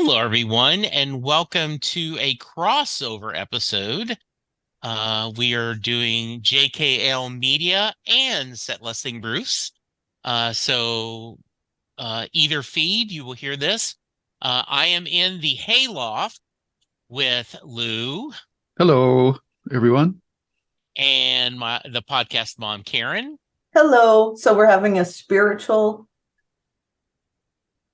Hello, everyone, and welcome to a crossover episode. We are doing JKL Media and Set Listing Bruce. Either feed, you will hear this. I am in the hayloft with Lou Hello, everyone. and the podcast mom, Karen. Hello. So we're having a spiritual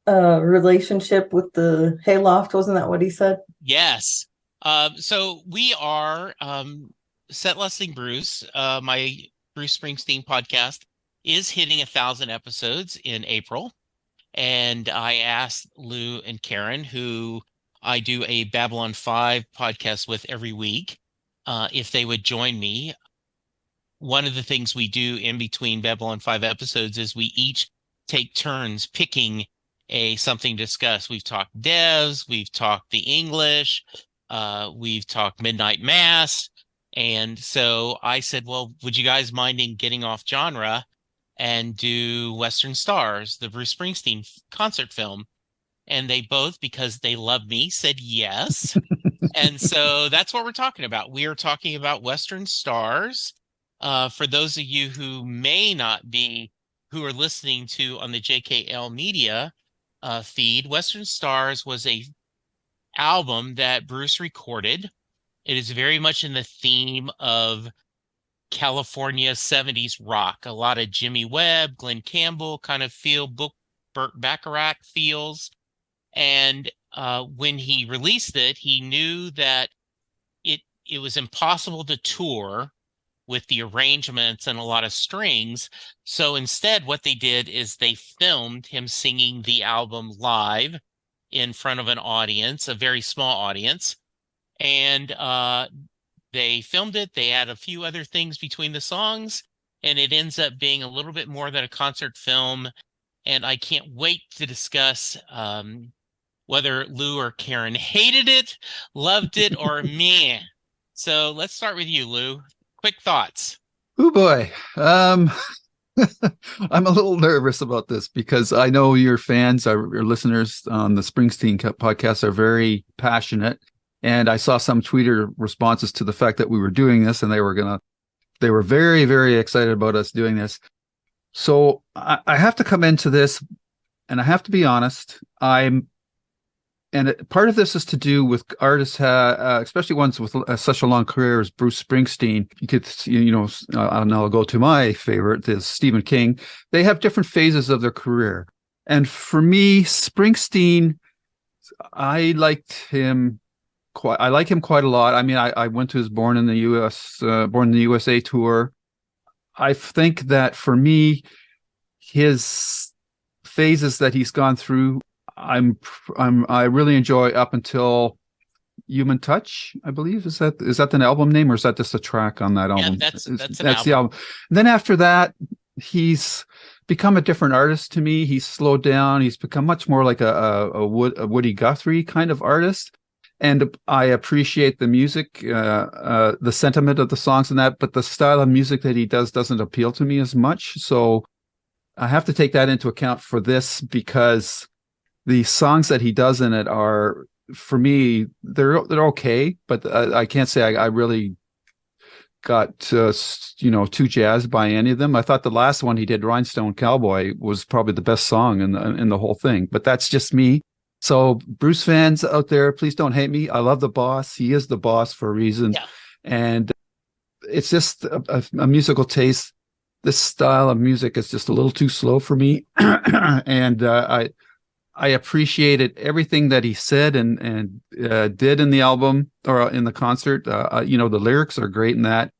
relationship with the hayloft. Wasn't that what he said? Yes. So we are Set Listing Bruce. My Bruce Springsteen podcast is hitting 1,000 episodes in April. And I asked Lou and Karen, who I do a Babylon 5 podcast with every week, if they would join me. One of the things we do in between Babylon 5 episodes is we each take turns picking something to discuss. We've talked devs, we've talked the English, we've talked Midnight Mass. And so I said, well, would you guys mind in getting off genre and do Western Stars, the Bruce Springsteen concert film? And they both, because they love me, said yes. And so that's what we're talking about. We are talking about Western Stars. For those of you who may not be, who are listening to on the JKL Media feed, Western Stars was a album that Bruce recorded. It is very much in the theme of California 70s rock. A lot of Jimmy Webb, Glenn Campbell kind of feel, Burt Bacharach feels. And when he released it, he knew that it was impossible to tour with the arrangements and a lot of strings. So instead, what they did is they filmed him singing the album live in front of an audience, a very small audience. And they filmed it. They add a few other things between the songs, and it ends up being a little bit more than a concert film. And I can't wait to discuss whether Lou or Karen hated it, loved it, or meh. So let's start with you, Lou. Quick thoughts. Oh boy. I'm a little nervous about this because I know your fans, your listeners on the Springsteen podcast are very passionate. And I saw some Twitter responses to the fact that we were doing this, and they were very, very excited about us doing this. So I have to come into this, and I have to be honest. Part of this is to do with artists, especially ones with such a long career as Bruce Springsteen. You could, and I'll go to my favorite, is Stephen King. They have different phases of their career. And for me, Springsteen, I like him quite a lot. I mean, I went to his Born in the USA tour. I think that for me, his phases that he's gone through, I really enjoy up until Human Touch, I believe. Is that the album name, or is that just a track on that album? Yeah, that's the album. And then after that, he's become a different artist to me. He's slowed down. He's become much more like a Woody Guthrie kind of artist. And I appreciate the music, the sentiment of the songs and that, but the style of music that he does doesn't appeal to me as much. So I have to take that into account for this, because the songs that he does in it are, for me, they're okay, but I can't say I really got too jazzed by any of them. I thought the last one he did, Rhinestone Cowboy, was probably the best song in the whole thing, but that's just me. So Bruce fans out there, please don't hate me. I love the boss. He is the boss for a reason. Yeah. And it's just a musical taste. This style of music is just a little too slow for me. And I appreciated everything that he said and did in the album or in the concert. The lyrics are great in that.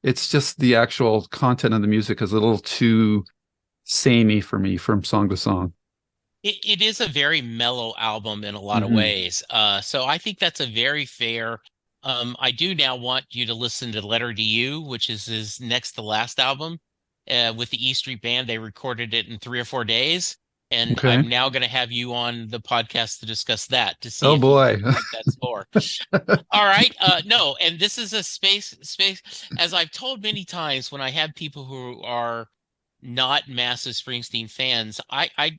It's just the actual content of the music is a little too samey for me from song to song. It is a very mellow album in a lot of ways. So I think that's a very fair. I do now want you to listen to Letter to You, which is his next to last album. With the E Street Band, they recorded it in 3 or 4 days. And Okay. I'm now going to have you on the podcast to discuss that, to see Oh if boy. you like that score. All right. No, and this is a space, as I've told many times when I have people who are not massive Springsteen fans,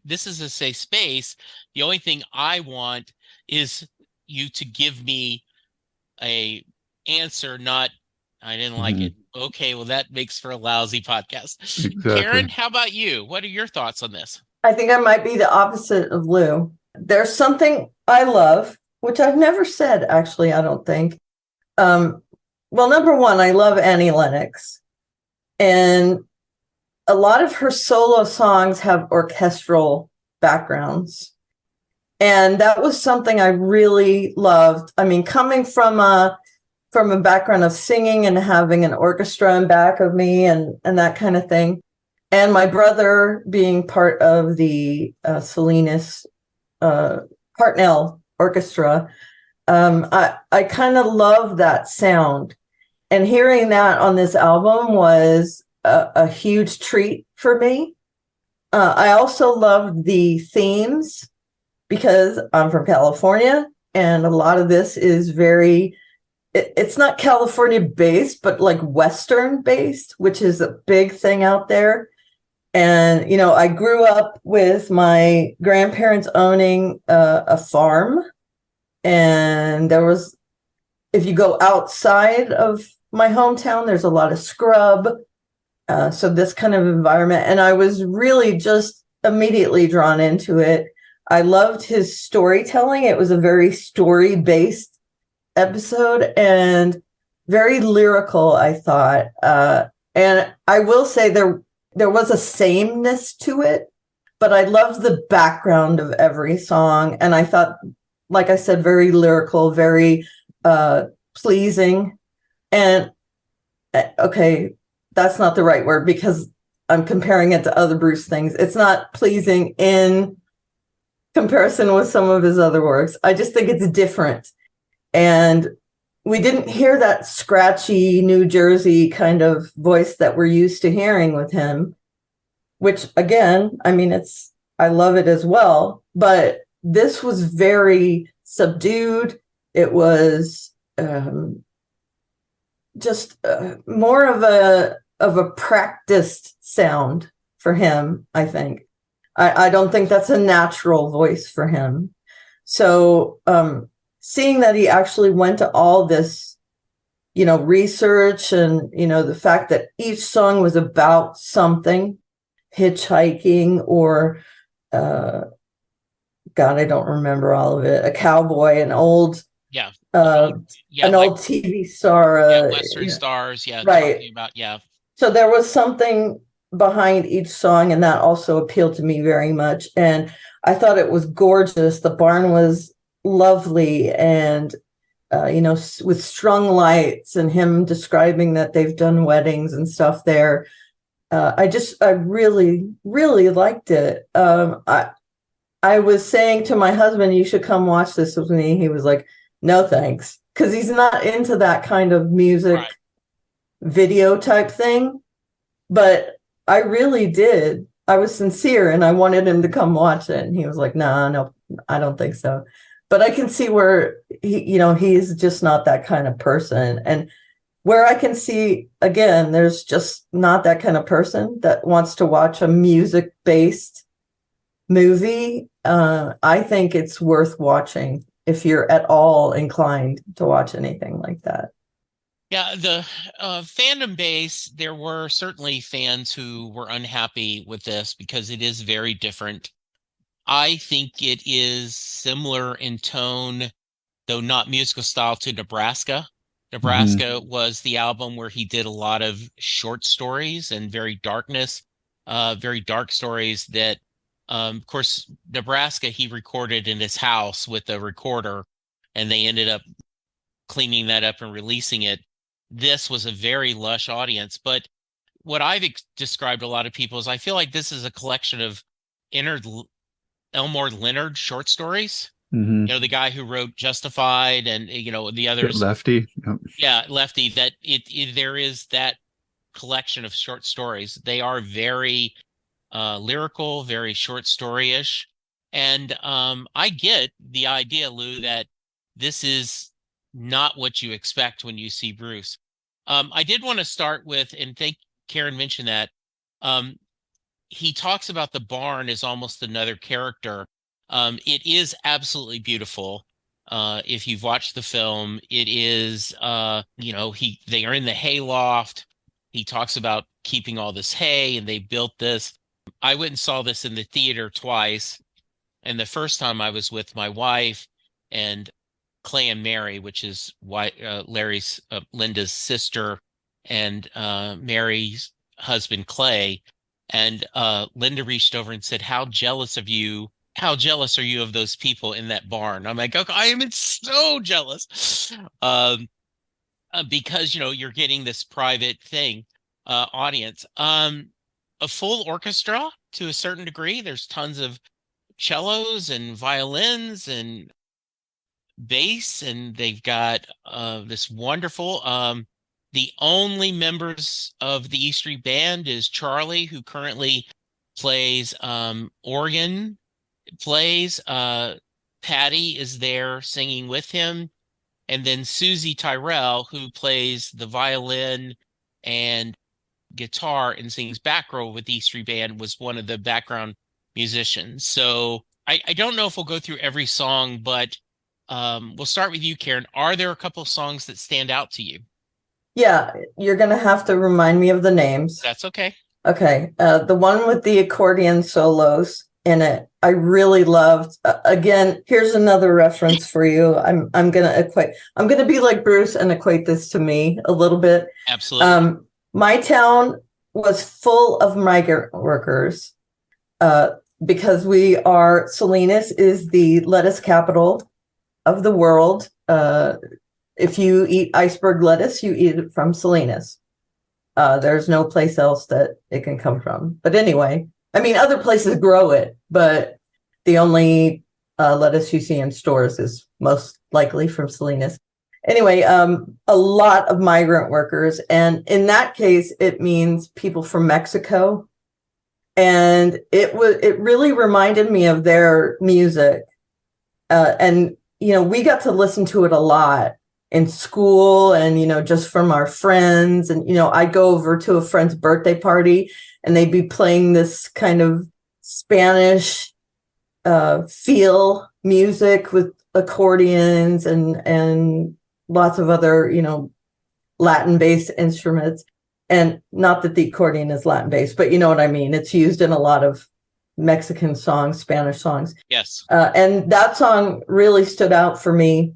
this is a safe space. The only thing I want is you to give me a answer, not I didn't like it. Okay, well, that makes for a lousy podcast. Exactly. Karen, how about you? What are your thoughts on this? I think I might be the opposite of Lou. There's something I love, which I've never said, actually, I don't think. Well, number one, I love Annie Lennox. And a lot of her solo songs have orchestral backgrounds. And that was something I really loved. I mean, coming from a background of singing and having an orchestra in back of me and that kind of thing. And my brother being part of the Salinas Hartnell Orchestra, I kind of love that sound. And hearing that on this album was a huge treat for me. I also loved the themes because I'm from California, and a lot of this is it's not California based, but like Western based, which is a big thing out there. And, you know, I grew up with my grandparents owning a farm. And if you go outside of my hometown, there's a lot of scrub. So this kind of environment. And I was really just immediately drawn into it. I loved his storytelling. It was a very story-based episode and very lyrical, I thought. And I will say there was a sameness to it, but I loved the background of every song. And I thought, like I said, very lyrical, very pleasing. And okay, that's not the right word because I'm comparing it to other Bruce things. It's not pleasing in comparison with some of his other works. I just think it's different. And we didn't hear that scratchy New Jersey kind of voice that we're used to hearing with him, which again, I mean, I love it as well, but this was very subdued. It was just more of a practiced sound for him, I think. I don't think that's a natural voice for him. So seeing that he actually went to all this, you know, research and, you know, the fact that each song was about something, hitchhiking or, God, I don't remember all of it, a cowboy, an old, an old TV star. Western stars, right. Talking about, So there was something behind each song, and that also appealed to me very much. And I thought it was gorgeous. The barn was lovely, and you know, with strung lights, and him describing that they've done weddings and stuff there. I really, really liked it. I was saying to my husband, you should come watch this with me. He was like, no, thanks. Because he's not into that kind of music video type thing. But I really did. I was sincere and I wanted him to come watch it. And he was like, no, I don't think so. But I can see where he's just not that kind of person. And where I can see, again, there's just not that kind of person that wants to watch a music-based movie. I think it's worth watching if you're at all inclined to watch anything like that. Yeah, the fandom base, there were certainly fans who were unhappy with this because it is very different. I think it is similar in tone, though not musical style, to Nebraska. Nebraska was the album where he did a lot of short stories and very dark stories that, of course, Nebraska, he recorded in his house with a recorder, and they ended up cleaning that up and releasing it. This was a very lush audience, but what I've described to a lot of people is I feel like this is a collection of Elmore Leonard short stories. You know, the guy who wrote Justified and, you know, the others. Lefty. Yep. Yeah, Lefty, that there is that collection of short stories. They are very lyrical, very short story-ish. And I get the idea, Lou, that this is not what you expect when you see Bruce. I did want to start with, and think Karen mentioned that, he talks about the barn as almost another character. It is absolutely beautiful. If you've watched the film, it is, they are in the hay loft. He talks about keeping all this hay, and they built this. I went and saw this in the theater twice. And the first time I was with my wife and Clay and Mary, which is Linda's sister, and Mary's husband, Clay. And Linda reached over and said, how jealous are you of those people in that barn? I'm like, okay, I am so jealous. Because, you're getting this private thing, audience. A full orchestra to a certain degree. There's tons of cellos and violins and bass, and they've got this wonderful the only members of the E Street Band is Charlie, who currently plays organ, Patty is there singing with him, and then Susie Tyrell, who plays the violin and guitar and sings back row with the E Street Band, was one of the background musicians. So I don't know if we'll go through every song, but we'll start with you, Karen. Are there a couple of songs that stand out to you? Yeah, you're going to have to remind me of the names. That's okay. Okay. The one with the accordion solos in it, I really loved. Again, here's another reference for you. I'm going to be like Bruce and equate this to me a little bit. Absolutely. My town was full of migrant workers because Salinas is the lettuce capital of the world. If you eat iceberg lettuce, you eat it from Salinas. There's no place else that it can come from. But anyway, I mean, other places grow it, but the only lettuce you see in stores is most likely from Salinas. Anyway, a lot of migrant workers. And in that case, it means people from Mexico. And it really reminded me of their music. And, we got to listen to it a lot in school and, just from our friends. And, I'd go over to a friend's birthday party and they'd be playing this kind of Spanish feel music with accordions and lots of other, Latin-based instruments. And not that the accordion is Latin-based, but you know what I mean? It's used in a lot of Mexican songs, Spanish songs. Yes. And that song really stood out for me.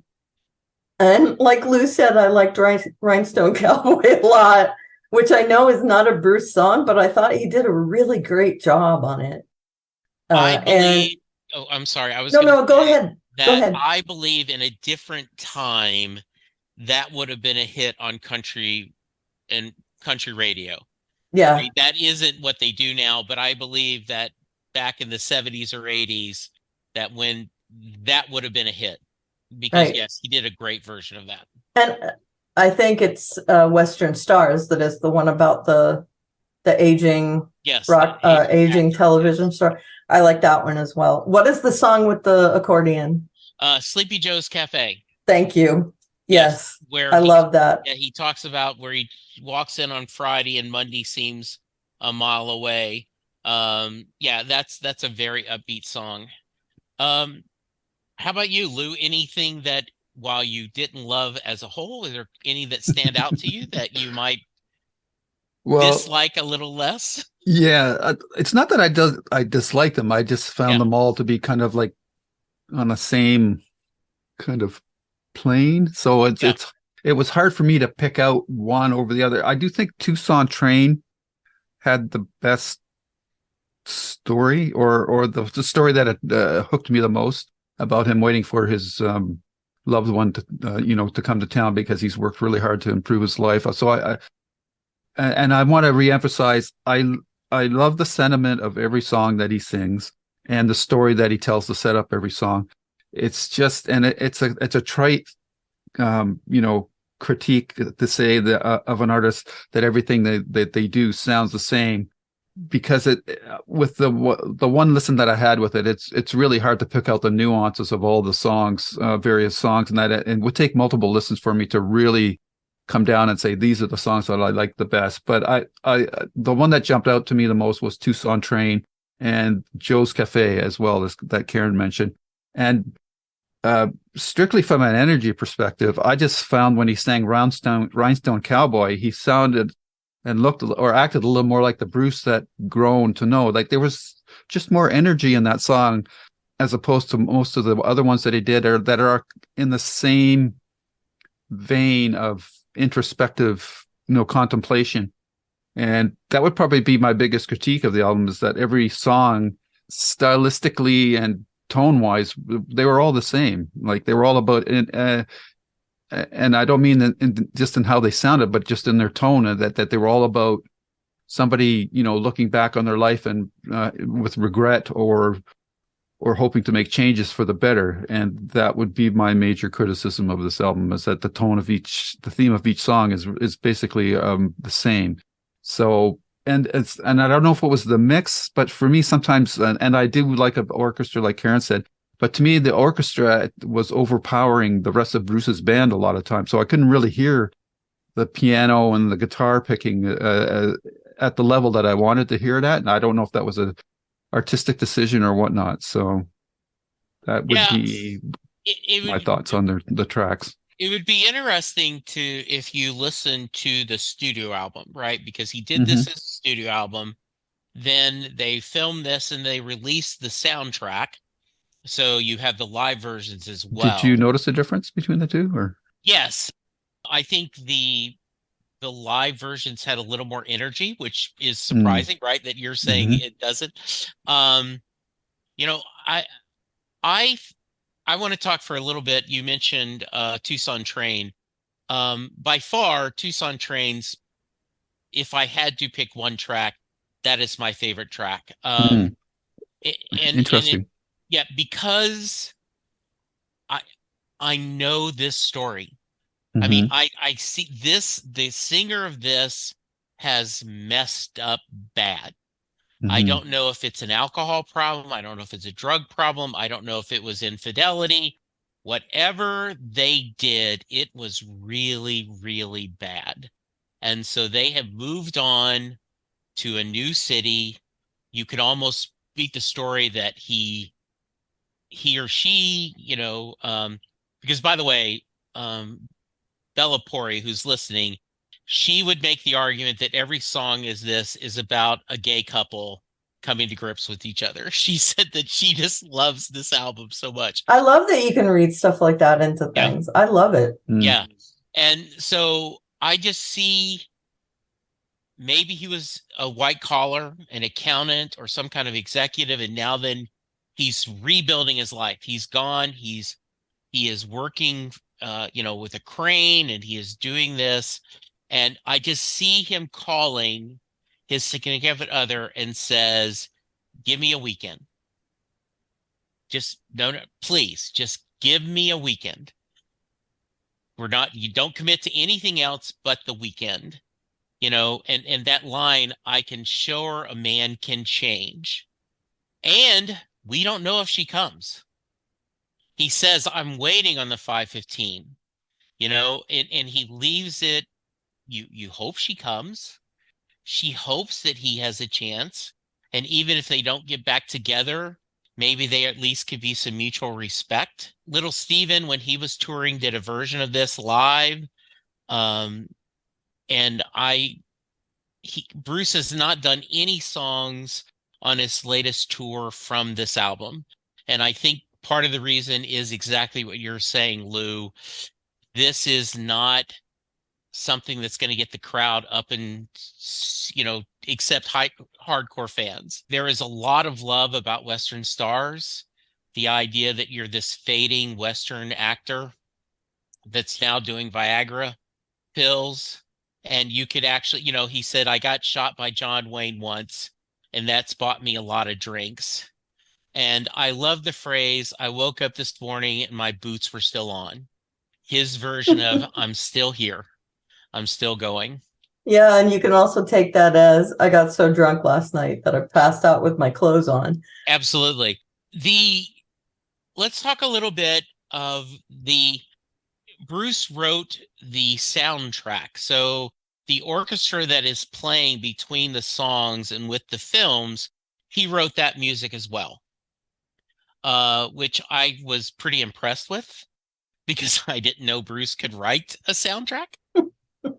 And like Lou said, I liked Rhinestone Cowboy a lot, which I know is not a Bruce song, but I thought he did a really great job on it. I'm sorry. Go ahead. Go ahead. I believe in a different time that would have been a hit on country and country radio. Yeah. I mean, that isn't what they do now, but I believe that back in the 70s or 80s, that would have been a hit. Because right. Yes, he did a great version of that. And I think it's Western Stars that is the one about the aging aging television star. I like that one as well. What is the song with the accordion? Sleepy Joe's Cafe. Thank you. Yes, where I love that. Yeah, he talks about where he walks in on Friday and Monday seems a mile away. That's a very upbeat song. How about you, Lou? Anything that, while you didn't love as a whole, is there any that stand out to you that you might dislike a little less? Yeah, it's not that I dislike them. I just found them all to be kind of like on the same kind of plane. So it was hard for me to pick out one over the other. I do think Tucson Train had the best story, or the story that hooked me the most, about him waiting for his loved one to come to town because he's worked really hard to improve his life. So I want to reemphasize, I love the sentiment of every song that he sings and the story that he tells to set up every song. It's just, and it's a trite, critique to say that of an artist that everything that they do sounds the same. Because with the one listen that I had with it, it's really hard to pick out the nuances of all the songs, various songs, and it would take multiple listens for me to really come down and say these are the songs that I like the best. But I the one that jumped out to me the most was Tucson Train, and Joe's Cafe as well, as that Karen mentioned. And strictly from an energy perspective, I just found when he sang Rhinestone Cowboy, he sounded and looked or acted a little more like the Bruce that grown to know. Like there was just more energy in that song as opposed to most of the other ones that he did, or that are in the same vein of introspective, contemplation. And that would probably be my biggest critique of the album, is that every song, stylistically and tone wise, they were all the same. Like they were all about, and I don't mean just in how they sounded, but just in their tone, and that they were all about somebody, looking back on their life and with regret or hoping to make changes for the better. And that would be my major criticism of this album, is that the theme of each song is basically the same. So, and I don't know if it was the mix, but for me sometimes, and I do like an orchestra, like Karen said, but to me the orchestra was overpowering the rest of Bruce's band a lot of times. So I couldn't really hear the piano and the guitar picking at the level that I wanted to hear it at. And I don't know if that was a artistic decision or whatnot. So that would be my thoughts on the tracks. It would be interesting if you listen to the studio album, right? Because he did this as a studio album. Then they filmed this and they released the soundtrack. So you have the live versions as well. Did you notice a difference between the two, or? Yes. I think the live versions had a little more energy, which is surprising, right? That you're saying it doesn't. I want to talk for a little bit. You mentioned Tucson Train. By far, Tucson Trains, if I had to pick one track, that is my favorite track. Interesting. Because I know this story. I mean, I see this, the singer of this has messed up bad. I don't know if it's an alcohol problem. I don't know if it's a drug problem. I don't know if it was infidelity. Whatever they did, it was really, really bad. And so they have moved on to a new city. You could almost beat the story that he or she, because by the way, Bella Pori, who's listening, she would make the argument that every song is about a gay couple coming to grips with each other. She said that she just loves this album so much. I love that you can read stuff like that into things. I love it. Yeah. And so I just see maybe he was a white collar, an accountant or some kind of executive, and now then he's rebuilding his life. He's gone. He is working with a crane, and he is doing this. And I just see him calling his significant other and says, give me a weekend. Just, no, please, just give me a weekend. You don't commit to anything else but the weekend. And that line, I can show her a man can change. And we don't know if she comes. He says, I'm waiting on the 5:15, and he leaves it. You hope she comes. She hopes that he has a chance. And even if they don't get back together, maybe they at least could be some mutual respect. Little Steven, when he was touring, did a version of this live. Bruce has not done any songs on his latest tour from this album. And I think part of the reason is exactly what you're saying, Lou. This is not something that's going to get the crowd up and, except hardcore fans. There is a lot of love about Western stars. The idea that you're this fading Western actor that's now doing Viagra pills. And you could actually, he said, I got shot by John Wayne once, and that's bought me a lot of drinks. And I love the phrase, I woke up this morning and my boots were still on. His version of I'm still here. I'm still going. Yeah, and you can also take that as I got so drunk last night that I passed out with my clothes on. Absolutely. Let's talk a little bit of Bruce wrote the soundtrack. So the orchestra that is playing between the songs and with the films he wrote that music as well, which I was pretty impressed with because I didn't know Bruce could write a soundtrack.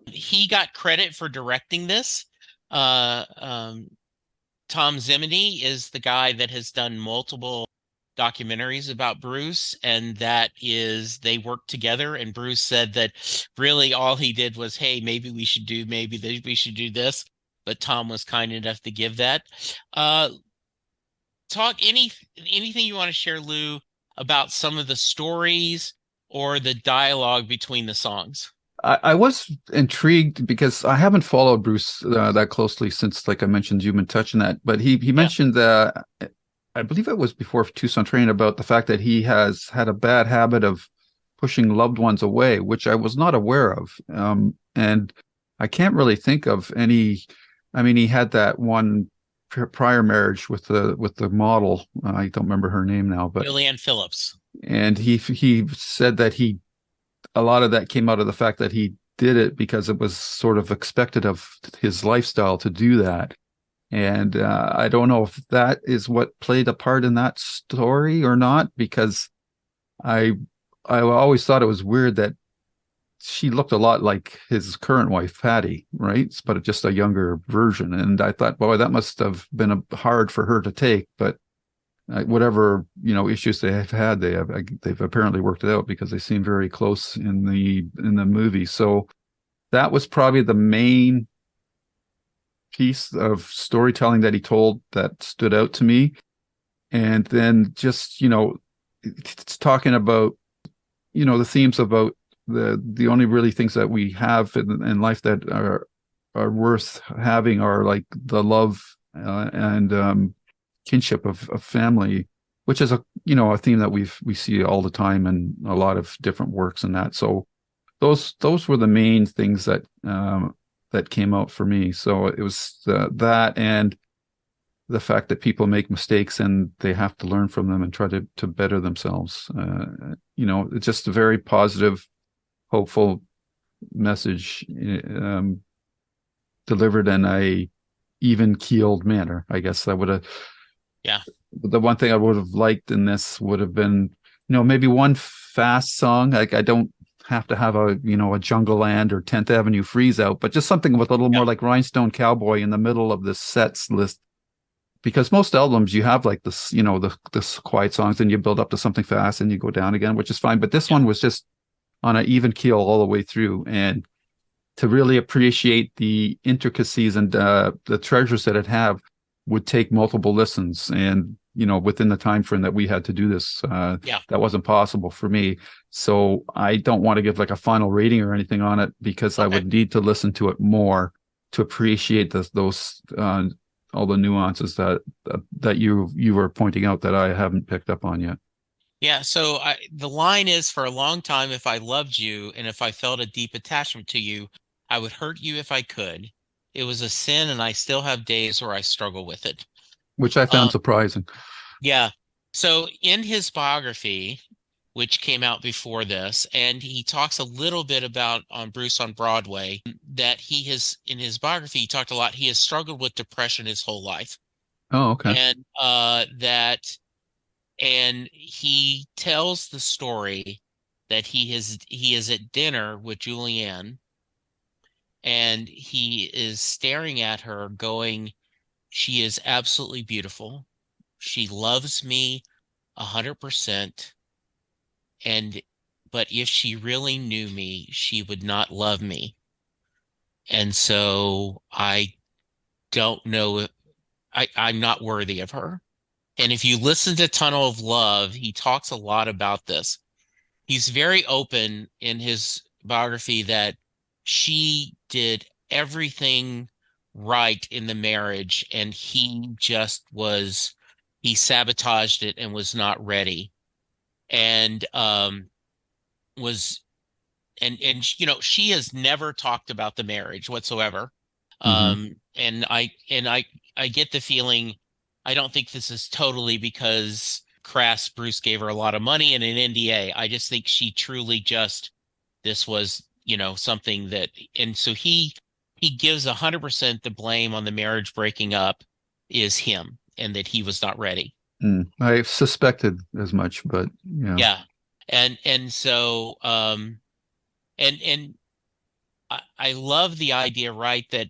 He got credit for directing this. Tom Zimney is the guy that has done multiple documentaries about Bruce, and that is they worked together. And Bruce said that really all he did was, hey, maybe we should do this. But Tom was kind enough to give that. Talk anything you want to share, Lou, about some of the stories or the dialogue between the songs. I was intrigued because I haven't followed Bruce that closely since, like I mentioned, you've been touching that. But he mentioned, I believe it was before Tucson Train, about the fact that he has had a bad habit of pushing loved ones away, which I was not aware of. And I can't really think of any. I mean, he had that one prior marriage with the model. I don't remember her name now, but Julianne Phillips. And he said that a lot of that came out of the fact that he did it because it was sort of expected of his lifestyle to do that. And I don't know if that is what played a part in that story or not, because I always thought it was weird that she looked a lot like his current wife, Patty, right? But just a younger version. And I thought, boy, that must have been hard for her to take. But whatever issues they have had, they've apparently worked it out because they seem very close in the movie. So that was probably the main piece of storytelling that he told that stood out to me. And then just it's talking about the themes about the only really things that we have in life that are worth having are like the love and kinship of family, which is a theme that we see all the time in a lot of different works and that. So those were the main things that came out for me. So it was that, and the fact that people make mistakes and they have to learn from them and try to better themselves. It's just a very positive, hopeful message delivered in a even-keeled manner. I guess I would have. Yeah. The one thing I would have liked in this would have been, maybe one fast song. Like, I don't have to have a Jungle Land or 10th Avenue Freeze Out, but just something with a little more like Rhinestone Cowboy in the middle of the sets list. Because most albums you have like this, this quiet songs, and you build up to something fast and you go down again, which is fine. But this one was just on an even keel all the way through, and to really appreciate the intricacies and the treasures that it have would take multiple listens. And within the time frame that we had to do this, that wasn't possible for me. So I don't want to give like a final rating or anything on it, because I would need to listen to it more to appreciate those all the nuances that you were pointing out that I haven't picked up on yet. Yeah, so the line is, for a long time, if I loved you and if I felt a deep attachment to you, I would hurt you if I could. It was a sin, and I still have days where I struggle with it. Which I found surprising. Yeah. So in his biography, which came out before this, and he talks a little bit about on Bruce on Broadway, that in his biography, he talked a lot. He has struggled with depression his whole life. Oh, okay. And he tells the story that he is at dinner with Julianne, and he is staring at her going, she is absolutely beautiful. She loves me 100%. But if she really knew me, she would not love me. And so I don't know. I'm not worthy of her. And if you listen to Tunnel of Love, he talks a lot about this. He's very open in his biography that she did everything right in the marriage, and he sabotaged it and was not ready. And she has never talked about the marriage whatsoever. And I get the feeling, I don't think this is totally because Bruce gave her a lot of money and an NDA. I just think she truly this was, something that, and so he gives 100% the blame on the marriage breaking up is him. and that he was not ready. I suspected as much, but Yeah. And so and I love the idea, right, that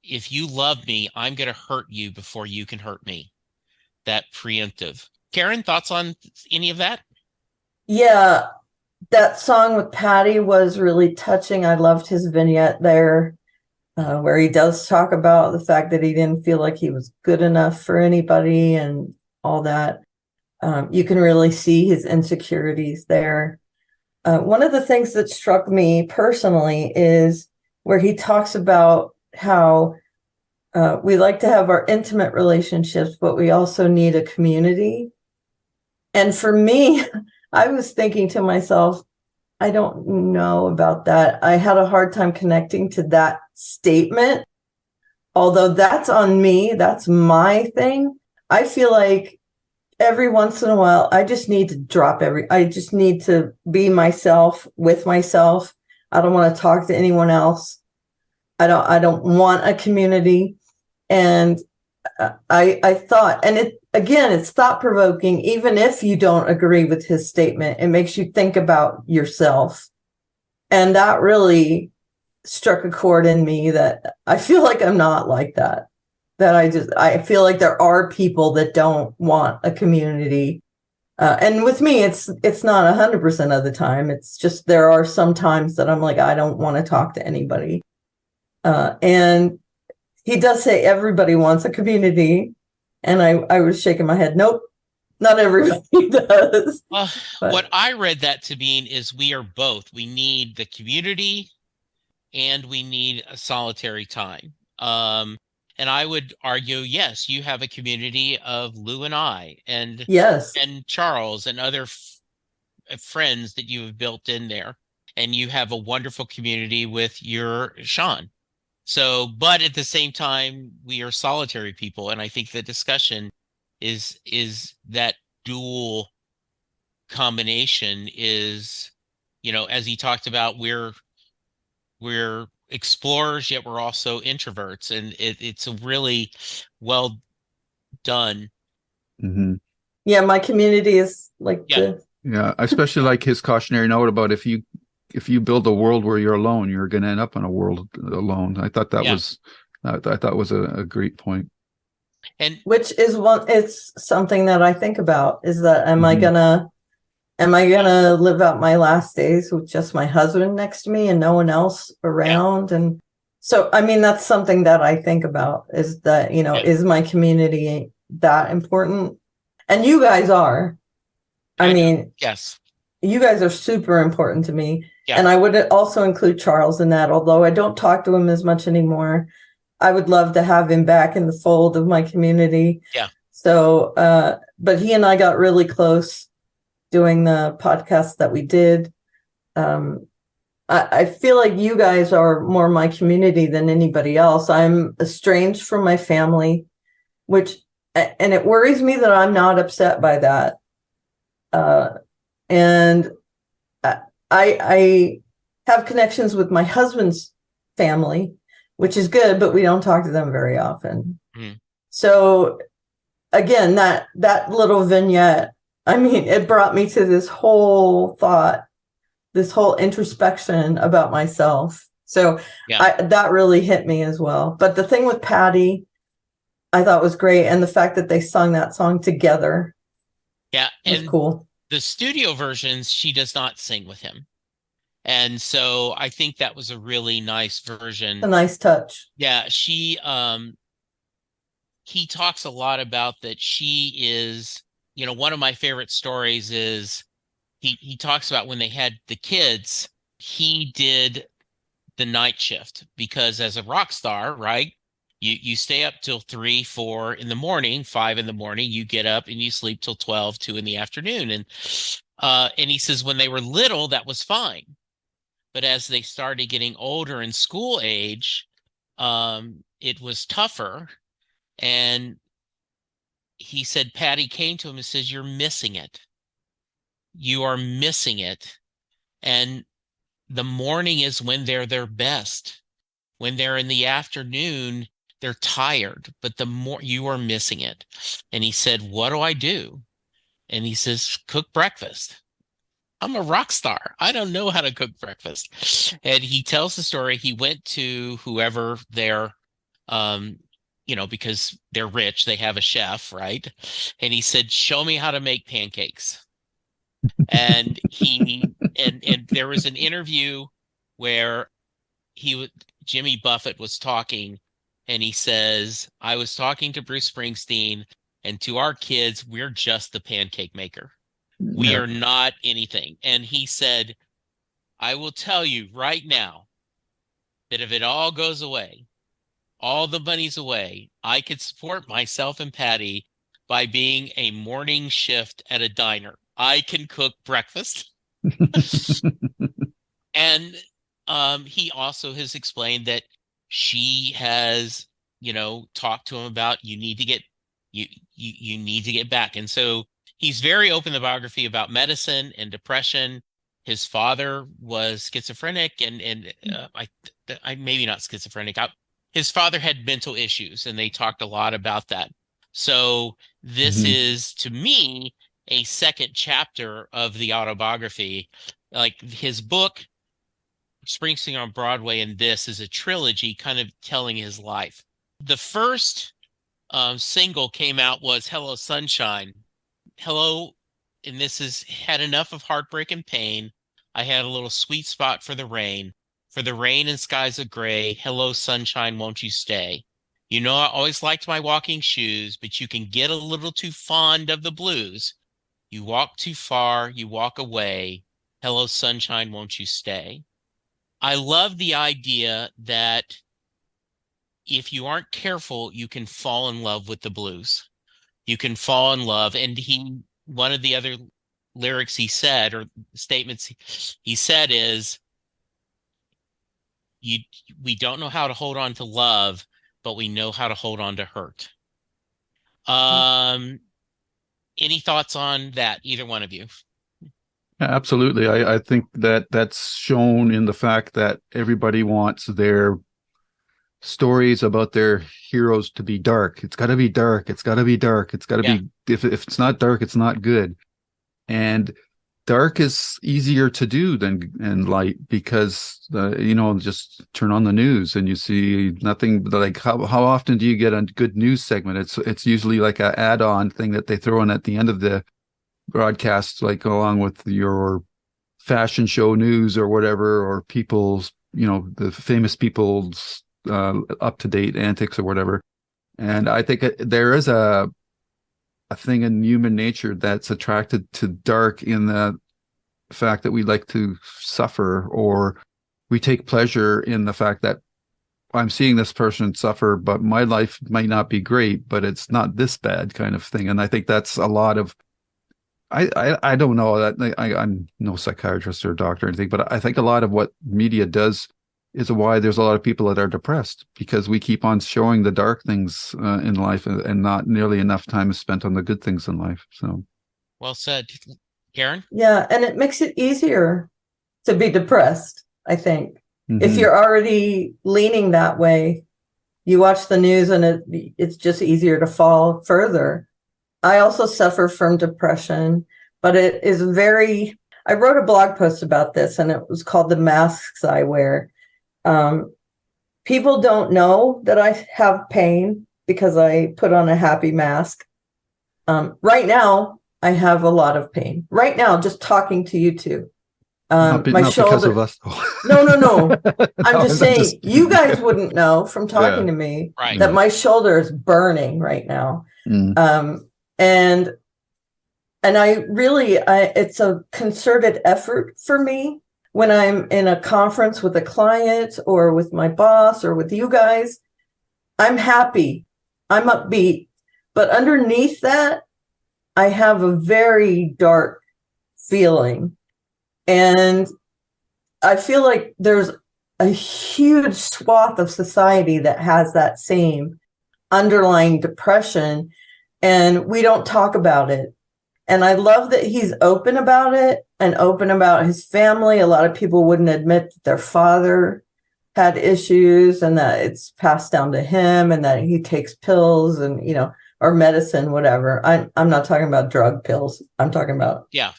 if you love me, I'm going to hurt you before you can hurt me. That preemptive. Karen, thoughts on any of that? Yeah, that song with Patty was really touching. I loved his vignette there, where he does talk about the fact that he didn't feel like he was good enough for anybody and all that. You can really see his insecurities there. One of the things that struck me personally is where he talks about how we like to have our intimate relationships, but we also need a community. And for me, I was thinking to myself, I don't know about that. I had a hard time connecting to that statement, although that's on me. That's my thing. I feel like every once in a while, I just need to I just need to be myself with myself. I don't want to talk to anyone else. I don't want a community. And I thought, and it's thought provoking, even if you don't agree with his statement, it makes you think about yourself. And that really struck a chord in me that I feel like I'm not like that. I feel like there are people that don't want a community. And with me, it's not 100% of the time. It's just, there are some times that I'm like, I don't want to talk to anybody. And he does say everybody wants a community. And I was shaking my head. Nope, not everybody does. What I read that to mean is we are both. We need the community and we need a solitary time. And I would argue, yes, you have a community of Lou and I, and yes, and Charles and other friends that you have built in there. And you have a wonderful community with your Sean. So, but at the same time, we are solitary people. And I think the discussion is that dual combination is, as he talked about, we're explorers, yet we're also introverts. And it's a really well done. Mm-hmm. Yeah, my community is like Yeah, I especially like his cautionary note about if you build a world where you're alone, you're going to end up in a world alone. I thought that was a great point. And which is it's something that I think about, is that am I gonna live out my last days with just my husband next to me and no one else around? And so, I mean, that's something that I think about, is that, is my community that important? And you guys are. I mean, yes, you guys are super important to me. Yeah. And I would also include Charles in that, although I don't talk to him as much anymore. I would love to have him back in the fold of my community. Yeah. So, but he and I got really close doing the podcast that we did. I feel like you guys are more my community than anybody else. I'm estranged from my family, and it worries me that I'm not upset by that. And I have connections with my husband's family, which is good, but we don't talk to them very often. So again, that little vignette, I mean, it brought me to this whole thought, this whole introspection about myself. So that really hit me as well. But the thing with Patty, I thought was great. And the fact that they sung that song together. Yeah. Was cool. The studio versions, she does not sing with him. And so I think that was a really nice version. A nice touch. Yeah. He talks a lot about that. She is, one of my favorite stories is he talks about when they had the kids, he did the night shift because as a rock star, right? You stay up till 3, 4 in the morning, 5 in the morning, you get up and you sleep till 12, 2 in the afternoon. And he says when they were little, that was fine. But as they started getting older in school age, it was tougher. And he said, Patty came to him and says, you're missing it. You are missing it. And the morning is when they're their best. When they're in the afternoon, they're tired, but the more you are missing it. And he said, what do I do? And he says, cook breakfast. I'm a rock star. I don't know how to cook breakfast. And he tells the story. He went to whoever their, because they're rich, they have a chef, right? And he said, show me how to make pancakes. And and there was an interview where Jimmy Buffett was talking, and he says, I was talking to Bruce Springsteen, and to our kids, we're just the pancake maker. We are not anything. And he said, I will tell you right now that if it all goes away, all the money's away, I could support myself and Patty by being a morning shift at a diner. I can cook breakfast. And he also has explained that she has, talked to him about you need to get back. And so he's very open in the biography about medicine and depression. His father was schizophrenic, and I maybe not schizophrenic. His father had mental issues, and they talked a lot about that. So this is, to me, a second chapter of the autobiography. Like his book, Springsteen on Broadway, and this is a trilogy kind of telling his life. The first single came out was Hello Sunshine. Hello, and this has had enough of heartbreak and pain. I had a little sweet spot for the rain and skies of gray. Hello sunshine, won't you stay? I always liked my walking shoes, but you can get a little too fond of the blues. You walk too far, you walk away. Hello sunshine, won't you stay? I love the idea that if you aren't careful, you can fall in love with the blues. You can fall in love. And one of the other lyrics he said, or statements he said, is, we don't know how to hold on to love, but we know how to hold on to hurt. Any thoughts on that, either one of you? Absolutely. I think that's shown in the fact that everybody wants their stories about their heroes to be dark. It's got to be dark. It's got to be dark. It's got to be, if it's not dark, it's not good. And dark is easier to do than light, because just turn on the news and you see nothing. Like how often do you get a good news segment? It's usually like an add-on thing that they throw in at the end of the broadcast, like along with your fashion show news or whatever, or people's, the famous people's up-to-date antics or whatever. And I think there is a thing in human nature that's attracted to dark, in the fact that we like to suffer, or we take pleasure in the fact that I'm seeing this person suffer, but my life might not be great, but it's not this bad, kind of thing. And I think that's a lot of, I don't know, that I'm no psychiatrist or doctor or anything, but I think a lot of what media does is why there's a lot of people that are depressed, because we keep on showing the dark things in life, and not nearly enough time is spent on the good things in life. So, well said, Karen. Yeah, and it makes it easier to be depressed, I think. If you're already leaning that way, you watch the news and it's just easier to fall further. I also suffer from depression, but it is I wrote a blog post about this, and it was called The Masks I Wear. People don't know that I have pain because I put on a happy mask. Right now, I have a lot of pain. Right now, just talking to you two. Not shoulder. Because of us. No. I'm just saying, you guys wouldn't know from talking to me that my shoulder is burning right now. And it's a concerted effort for me. When I'm in a conference with a client or with my boss or with you guys, I'm happy, I'm upbeat. But underneath that, I have a very dark feeling. And I feel like there's a huge swath of society that has that same underlying depression, and we don't talk about it. And I love that he's open about it and open about his family. A lot of people wouldn't admit that their father had issues and that it's passed down to him and that he takes pills and, or medicine, whatever. I'm not talking about drug pills. I'm talking about. Yeah.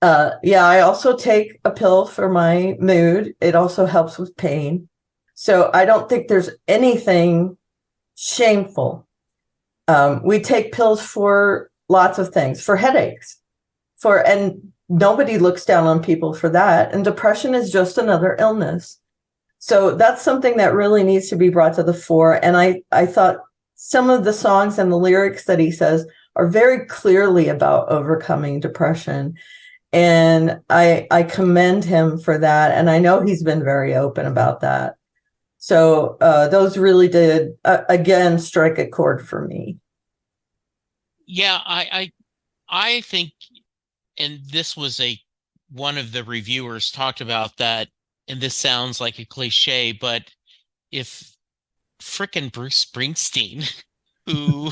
I also take a pill for my mood. It also helps with pain. So I don't think there's anything shameful. We take pills for lots of things, for headaches, and nobody looks down on people for that. And depression is just another illness. So that's something that really needs to be brought to the fore. And I thought some of the songs and the lyrics that he says are very clearly about overcoming depression. And I commend him for that. And I know he's been very open about that. So those really did, again, strike a chord for me. Yeah, I think, and this was one of the reviewers talked about that, and this sounds like a cliche, but if frickin' Bruce Springsteen, who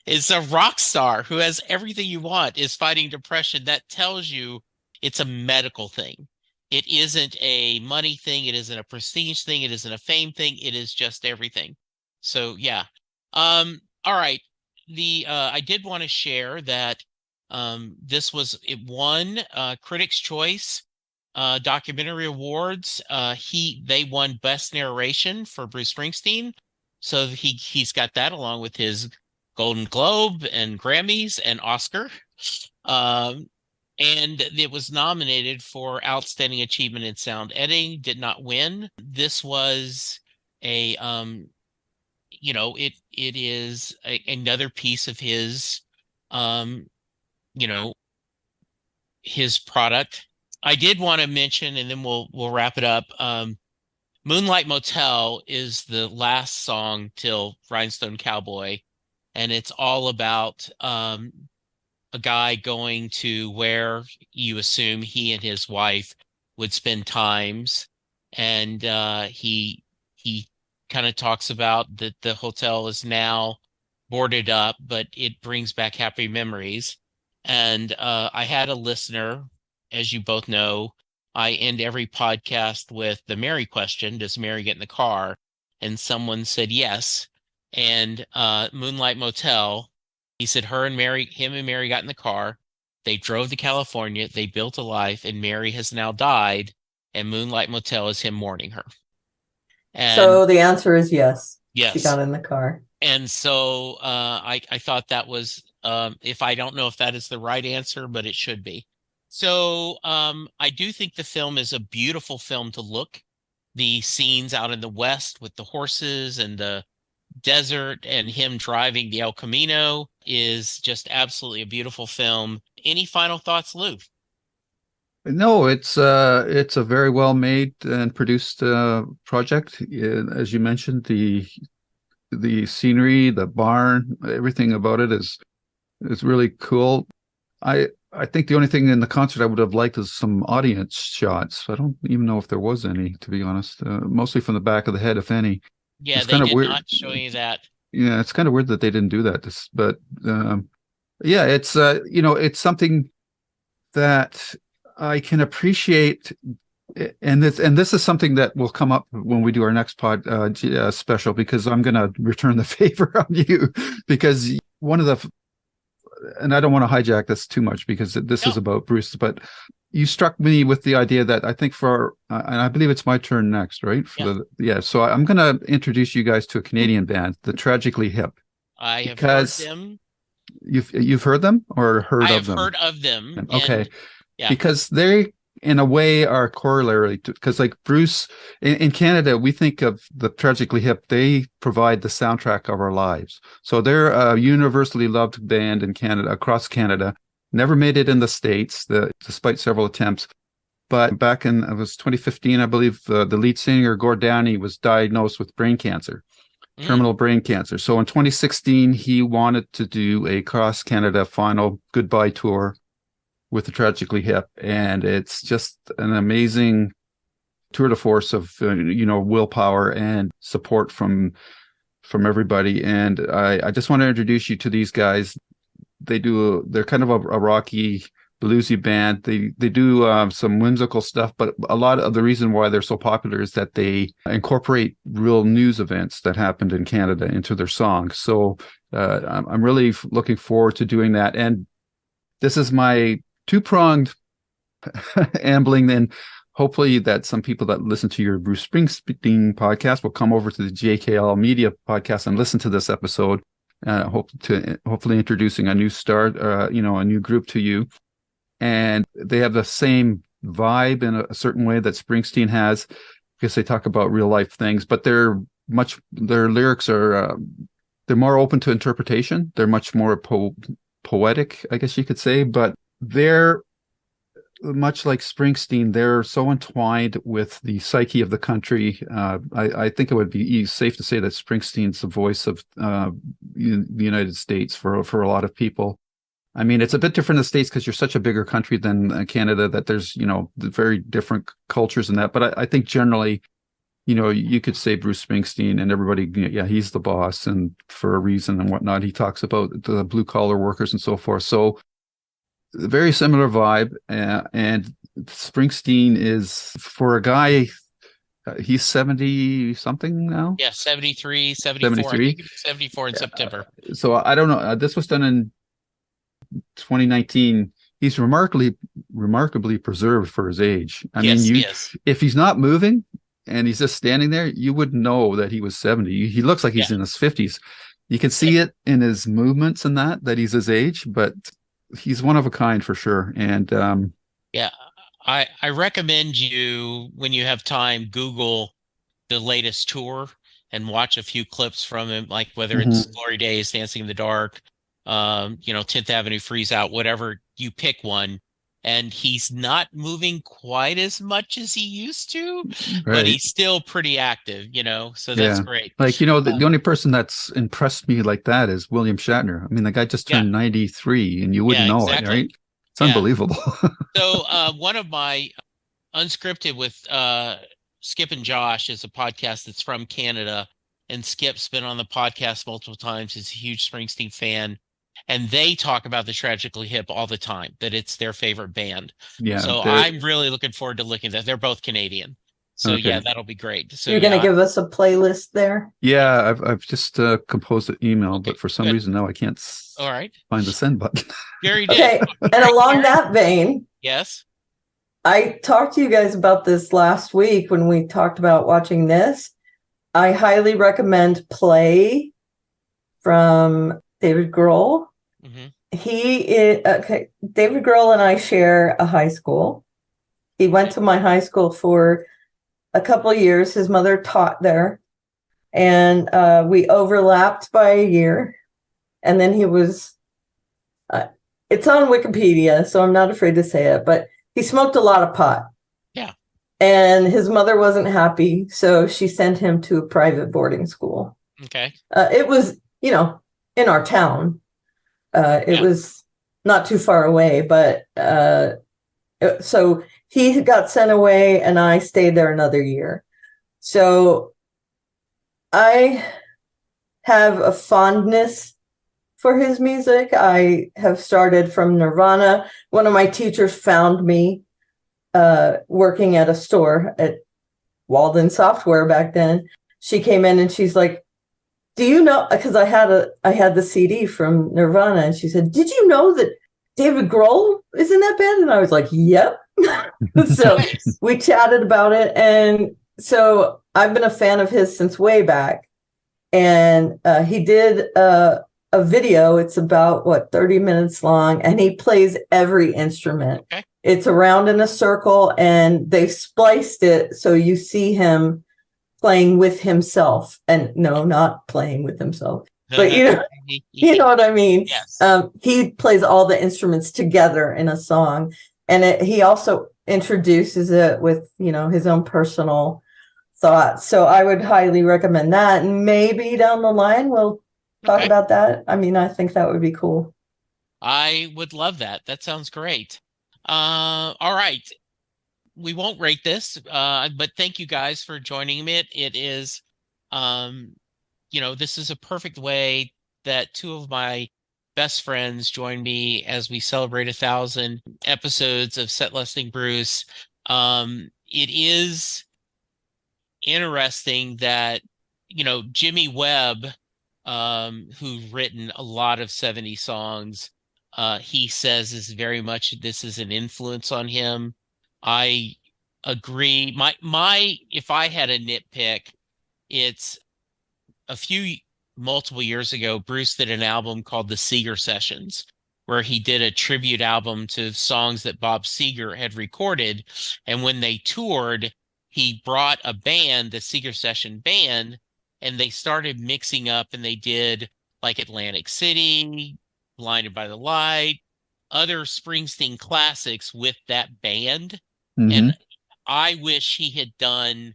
is a rock star, who has everything you want, is fighting depression, that tells you it's a medical thing. It isn't a money thing. It isn't a prestige thing. It isn't a fame thing. It is just everything. So yeah. All right. I did want to share that it won Critics' Choice documentary awards. They won Best Narration for Bruce Springsteen. So he's got that along with his Golden Globe and Grammys and Oscar. And it was nominated for Outstanding Achievement in Sound Editing, did not win. This was it is another piece of his, his product. I did want to mention, and then we'll wrap it up. Moonlight Motel is the last song till Rhinestone Cowboy, and it's all about a guy going to where you assume he and his wife would spend times. And he kind of talks about that the hotel is now boarded up, but it brings back happy memories. And I had a listener, as you both know, I end every podcast with the Mary question. Does Mary get in the car? And someone said yes. And Moonlight Motel, he said him and Mary got in the car. They drove to California. They built a life, and Mary has now died. And Moonlight Motel is him mourning her. And so the answer is yes. Yes. She got in the car. And so I thought that was, if I don't know if that is the right answer, but it should be. So I do think the film is a beautiful film to look. The scenes out in the West with the horses and the desert and him driving the El Camino is just absolutely a beautiful film. Any final thoughts, Lou? No, it's a very well made and produced project. As you mentioned, the scenery, the barn, everything about it is really cool. I think the only thing in the concert I would have liked is some audience shots. I don't even know if there was any, to be honest. Mostly from the back of the head, if any. Yeah, it's they kind of did weird. Not show you that. Yeah, it's kind of weird that they didn't do that. But yeah, it's it's something that I can appreciate, and this is something that will come up when we do our next special, because I'm going to return the favor on you, because one of the, and I don't want to hijack this too much because this is about Bruce, but you struck me with the idea that I think and I believe it's my turn next, right? So I'm going to introduce you guys to a Canadian band, the Tragically Hip. I have heard them. You've heard them or heard I of them? I have heard of them. Okay. Because they, in a way, are corollary to, because like Bruce in Canada, we think of the Tragically Hip, they provide the soundtrack of our lives. So they're a universally loved band in Canada, across Canada. Never made it in the States, despite several attempts. But back in, it was 2015, I believe, the lead singer, Gord Downie, was diagnosed with brain cancer, terminal brain cancer. So in 2016, he wanted to do a cross-Canada final goodbye tour with the Tragically Hip. And it's just an amazing tour de force of, willpower and support from everybody. And I just want to introduce you to these guys. They're kind of a rocky bluesy band. They do some whimsical stuff, but a lot of the reason why they're so popular is that they incorporate real news events that happened in Canada into their songs. So I'm really looking forward to doing that. And this is my two-pronged ambling. Then hopefully that some people that listen to your Bruce Springsteen podcast will come over to the JKL Media podcast and listen to this episode. Hopefully introducing a new start, a new group to you. And they have the same vibe in a certain way that Springsteen has, because they talk about real life things, but their lyrics are, they're more open to interpretation. They're much more poetic, I guess you could say, but they're much like Springsteen. They're so entwined with the psyche of the country. I think it would be safe to say that Springsteen's the voice of the United States for a lot of people. I mean, it's a bit different in the States because you're such a bigger country than Canada, that there's, very different cultures in that. But I think generally, you could say Bruce Springsteen and everybody, yeah, he's the boss, and for a reason and whatnot. He talks about the blue collar workers and so forth. So very similar vibe. And Springsteen is, for a guy, he's 70 something now. Yeah, 73, 74. 73. I think 74 in September. So I don't know. This was done in 2019. He's remarkably preserved for his age. I mean, if he's not moving and he's just standing there, you wouldn't know that he was 70. He looks like he's in his 50s. You can see it in his movements and that he's his age, but he's one of a kind for sure. And I recommend you, when you have time, Google the latest tour and watch a few clips from him, like whether it's Glory Days, Dancing in the Dark, 10th Avenue Freeze Out, whatever, you pick one. And he's not moving quite as much as he used to, but he's still pretty active, so that's great. Like, the only person that's impressed me like that is William Shatner. I mean, the guy just turned 93 and you wouldn't know it, right? It's unbelievable. So one of my Unscripted with Skip and Josh is a podcast that's from Canada, and Skip's been on the podcast multiple times. He's a huge Springsteen fan. And they talk about the Tragically Hip all the time, that it's their favorite band. Yeah. So I'm really looking forward to looking at that. They're both Canadian. So that'll be great. So you're going to give us a playlist there? Yeah, I've just composed an email, but for some reason now I can't find the send button. Gary did. Okay, and along that vein, yes, I talked to you guys about this last week when we talked about watching this. I highly recommend Play from David Grohl. He is David Grohl and I share a high school. He went to my high school for a couple of years. His mother taught there, and we overlapped by a year. And then he was it's on Wikipedia, so I'm not afraid to say it, but he smoked a lot of pot. Yeah. And his mother wasn't happy, so she sent him to a private boarding school. Okay. It was, in our town. It was not too far away, but so he got sent away and I stayed there another year. So I have a fondness for his music. I have started from Nirvana. One of my teachers found me working at a store at Walden Software back then. She came in and she's like, do you know, because I had the CD from Nirvana, and she said, did you know that David Grohl is in that band? And I was like, yep. So we chatted about it. And so I've been a fan of his since way back. And he did a video. It's about 30 minutes long, and he plays every instrument. Okay. It's around in a circle, and they spliced it so you see him playing with himself, and no, not playing with himself, but you know what I mean? Yes. He plays all the instruments together in a song, and he also introduces it with, his own personal thoughts. So I would highly recommend that. And maybe down the line, we'll talk about that. I mean, I think that would be cool. I would love that. That sounds great. All right. We won't rate this, but thank you guys for joining me. It is, this is a perfect way that two of my best friends join me as we celebrate 1,000 episodes of Set Listing Bruce. It is interesting that, Jimmy Webb, who's written a lot of 70 songs, he says is very much this is an influence on him. I agree. If I had a nitpick, it's multiple years ago, Bruce did an album called the Seeger Sessions, where he did a tribute album to songs that Bob Seger had recorded. And when they toured, he brought a band, the Seeger Session Band, and they started mixing up, and they did like Atlantic City, Blinded by the Light, other Springsteen classics with that band. Mm-hmm. And I wish he had done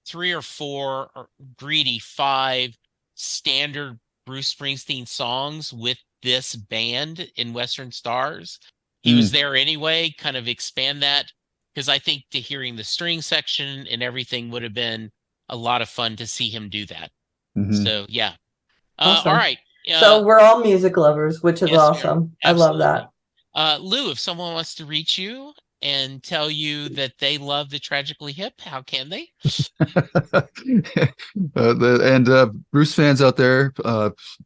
3 or 4 or greedy 5 standard Bruce Springsteen songs with this band in Western Stars. He was there anyway, kind of expand that, because I think hearing the string section and everything would have been a lot of fun to see him do that. Mm-hmm. So, yeah. Awesome. All right. So we're all music lovers, which is yes, awesome. I love that. Lou, if someone wants to reach you and tell you that they love the Tragically Hip, how can they? Bruce fans out there,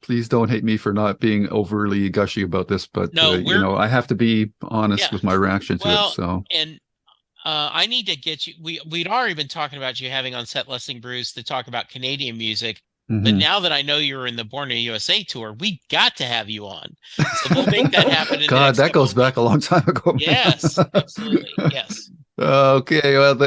please don't hate me for not being overly gushy about this, but no, I have to be honest with my reaction to it. So, and I need to get you. We'd already been talking about you having on Set Listing Bruce to talk about Canadian music. But now that I know you're in the Born in the USA tour, we got to have you on. So we'll make that happen. God, that goes back a long time ago. Yes, absolutely. Yes. Okay. Well,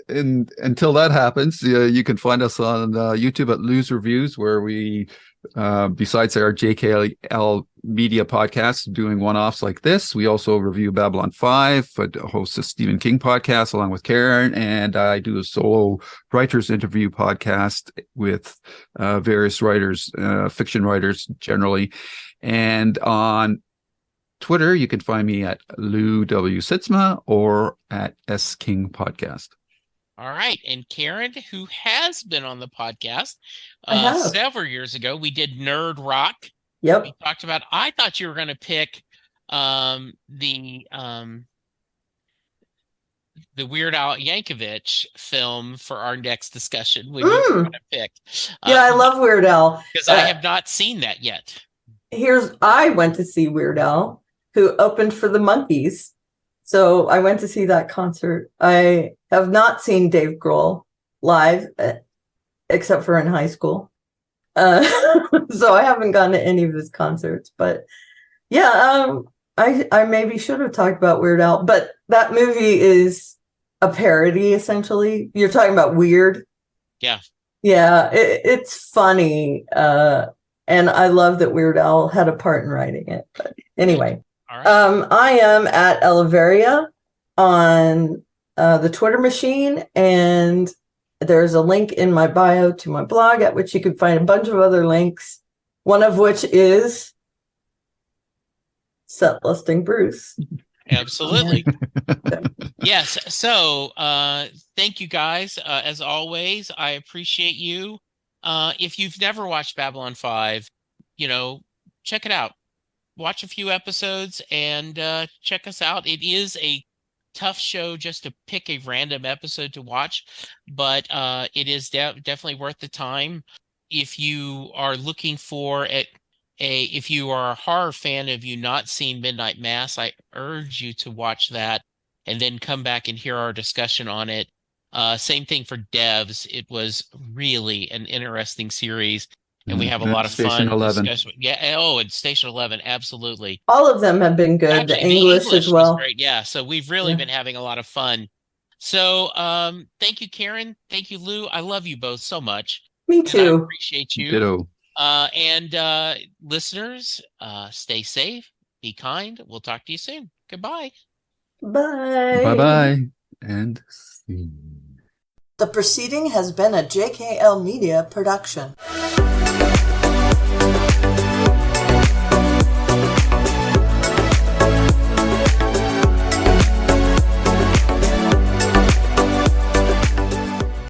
until that happens, you can find us on YouTube at Lou's Reviews, where we, besides our JKL media podcast, doing one-offs like this, we also review Babylon 5, host a Stephen King podcast along with Karen, and I do a solo writers interview podcast with various writers, fiction writers generally. And on Twitter, you can find me at Lou W. Sitzma or at S King Podcast. All right. And Karen, who has been on the podcast several years ago, we did Nerd Rock. Yep. We talked about, I thought you were going to pick the Weird Al Yankovic film for our next discussion. We were going to pick. Yeah, I love Weird Al. Because I have not seen that yet. I went to see Weird Al, who opened for the Monkees. So I went to see that concert. I have not seen Dave Grohl live, except for in high school. So I haven't gone to any of his concerts. But yeah, I maybe should have talked about Weird Al. But that movie is a parody, essentially. You're talking about Weird. Yeah. Yeah, it's funny. And I love that Weird Al had a part in writing it. But anyway. All right. I am at Elevaria on the Twitter machine, and there's a link in my bio to my blog at which you can find a bunch of other links, one of which is Set Listing Bruce. Absolutely. Yes. So thank you guys. As always, I appreciate you. If you've never watched Babylon 5, check it out. Watch a few episodes and check us out. It is a tough show just to pick a random episode to watch, but it is definitely worth the time. If you are looking for if you are a horror fan, have you not seen Midnight Mass, I urge you to watch that and then come back and hear our discussion on it. Same thing for Devs. It was really an interesting series. And we have a lot of Station fun. 11. Yeah. Oh, and Station 11. Absolutely. All of them have been good. Actually, the English as well. Was great. Yeah. So we've really been having a lot of fun. So thank you, Karen. Thank you, Lou. I love you both so much. Me too. I appreciate you. Ditto. And listeners, stay safe. Be kind. We'll talk to you soon. Goodbye. Bye. Bye-bye. And see. The proceeding has been a JKL Media production.